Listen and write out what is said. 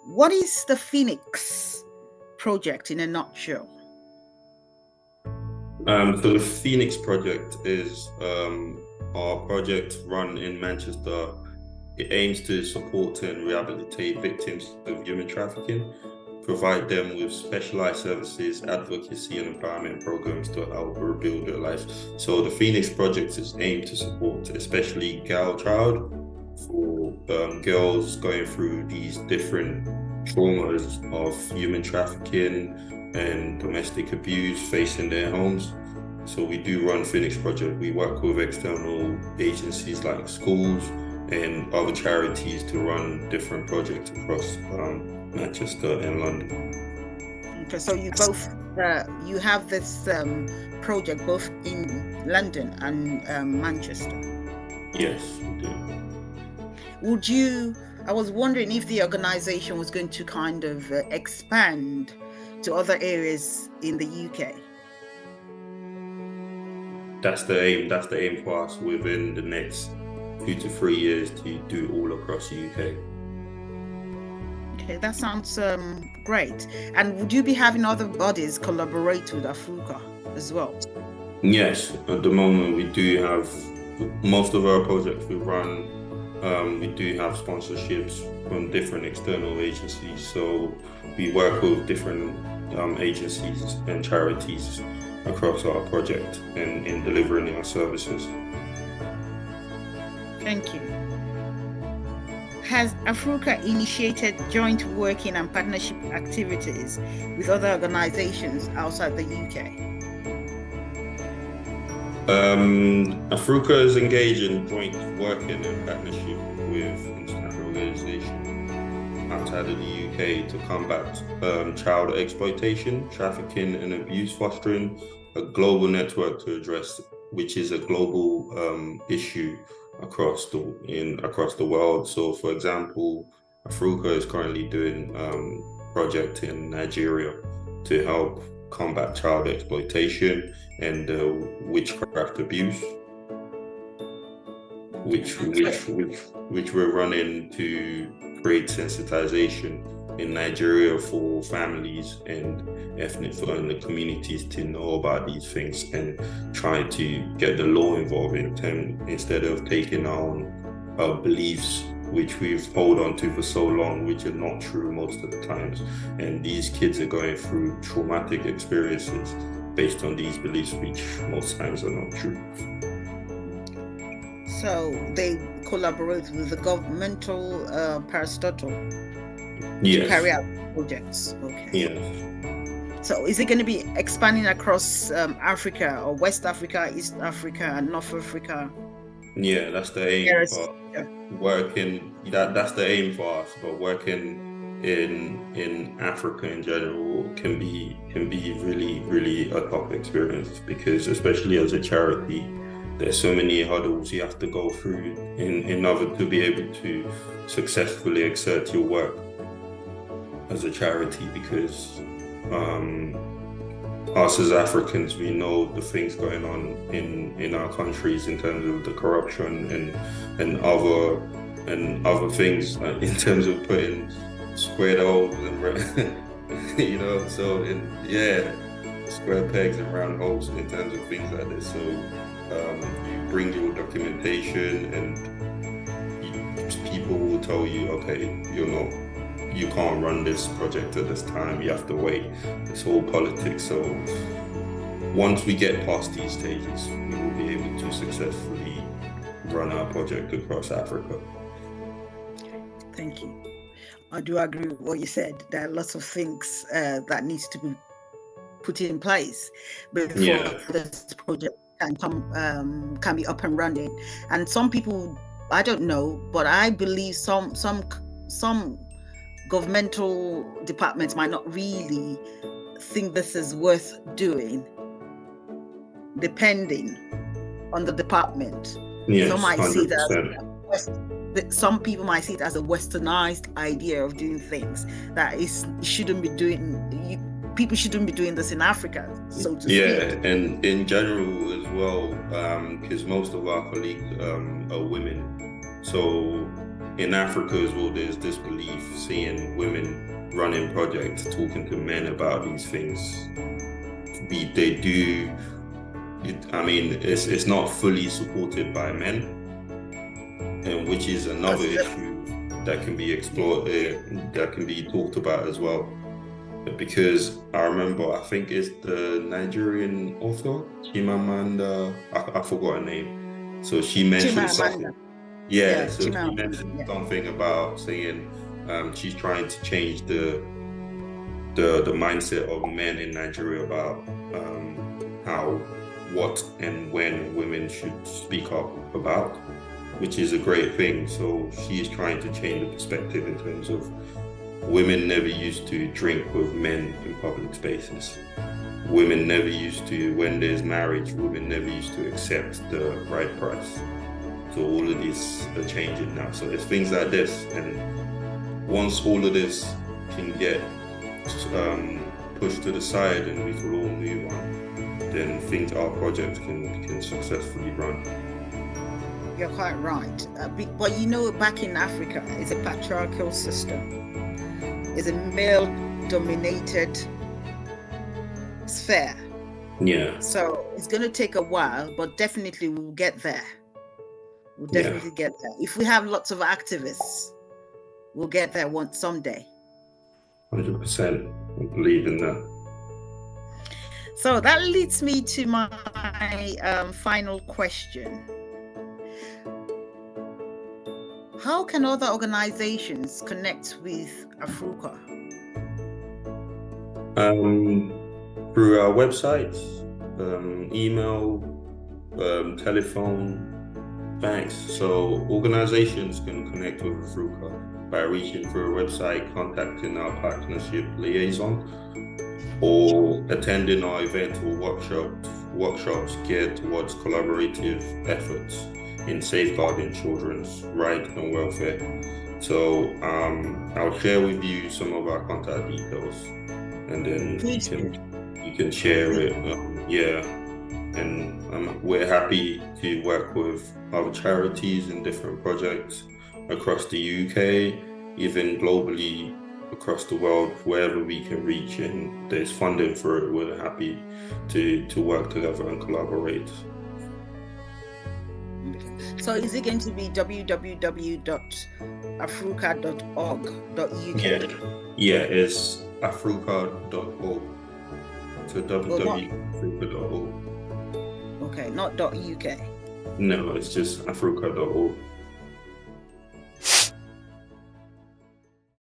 what is the Phoenix project in a nutshell? So the Phoenix project is our project run in Manchester. It aims to support and rehabilitate victims of human trafficking, provide them with specialized services, advocacy, and empowerment programs to help rebuild their lives. So the Phoenix project is aimed to support, especially girl child, for girls going through these different traumas of human trafficking and domestic abuse facing their homes. So we do run Phoenix Project. We work with external agencies like schools and other charities to run different projects across Manchester and London. Okay, so you have this project both in London and Manchester. Yes, we do. I was wondering if the organization was going to kind of expand to other areas in the UK. That's the aim. That's the aim for us within the next 2 to 3 years to do all across the UK. Okay, that sounds great. And would you be having other bodies collaborate with Afruca as well? Yes, at the moment we do have most of our projects we run. We do have sponsorships from different external agencies. So we work with different agencies and charities across our project and in delivering our services. Thank you. Has Afruca initiated joint working and partnership activities with other organizations outside the UK? Afruca is engaged in joint working and partnership with international organizations outside of the UK to combat child exploitation, trafficking, and abuse, fostering a global network to address, which is a global issue across the world. So, for example, Afruca is currently doing a project in Nigeria to help combat child exploitation and witchcraft abuse, which we're running to create sensitization in Nigeria for families and ethnic and the communities to know about these things and try to get the law involved in them instead of taking on our beliefs which we've held on to for so long, which are not true most of the times. And these kids are going through traumatic experiences based on these beliefs, which most times are not true. So they collaborate with the governmental parastatal Yes. to carry out projects. Okay. Yes. So is it going to be expanding across Africa or West Africa, East Africa, and North Africa? Yeah, that's the aim. Working that's the aim for us, but working in Africa in general can be really, really a tough experience, because especially as a charity, there's so many hurdles you have to go through in order to be able to successfully exert your work as a charity, because us as Africans, we know the things going on in our countries in terms of the corruption and other things, in terms of putting squared holes and square pegs and round holes in terms of things like this. So you bring your documentation and people will tell you, okay, you can't run this project at this time, you have to wait. It's all politics. So once we get past these stages, we will be able to successfully run our project across Africa. Thank you. I do agree with what you said. There are lots of things that needs to be put in place before this project can be up and running. And some people, I don't know, but I believe some governmental departments might not really think this is worth doing, depending on the department. Yes, some might see that some people might see it as a westernized idea of doing things that people shouldn't be doing this in Africa, so to speak. And in general as well, because most of our colleagues are women, so in Africa as well, there's this belief, seeing women running projects, talking to men about these things. They do. I mean, it's not fully supported by men, and which is another issue that can be explored, that can be talked about as well. Because I remember, I think it's the Nigerian author, Chimamanda, I forgot her name. So she mentioned something. Yeah, so she mentioned something about saying she's trying to change the mindset of men in Nigeria about how, what, and when women should speak up about, which is a great thing. So she is trying to change the perspective in terms of women never used to drink with men in public spaces. Women never used to, when there's marriage, women never used to accept the bride price. So all of these are changing now. So it's things like this, and once all of this can get pushed to the side and we can all move on, then our project can successfully run. You're quite right. But you know, back in Africa, it's a patriarchal system. It's a male-dominated sphere. Yeah. So it's going to take a while, but definitely we'll get there. We'll definitely get there. If we have lots of activists, we'll get there someday. 100%. I believe in that. So that leads me to my final question. How can other organizations connect with Afruca? Through our websites, email, telephone, banks. So organizations can connect with Afruca by reaching through our website, contacting our partnership liaison, or attending our event or workshops geared towards collaborative efforts in safeguarding children's rights and welfare. So I'll share with you some of our contact details, and then you can share it. And we're happy to work with other charities and different projects across the UK, even globally across the world, wherever we can reach, and there's funding for it. We're happy to work together and collaborate. So is it going to be www.afruca.org.uk? Yeah, it's afruca.org. So www.afruca.org. Okay, not .uk. No, it's just afruca.org.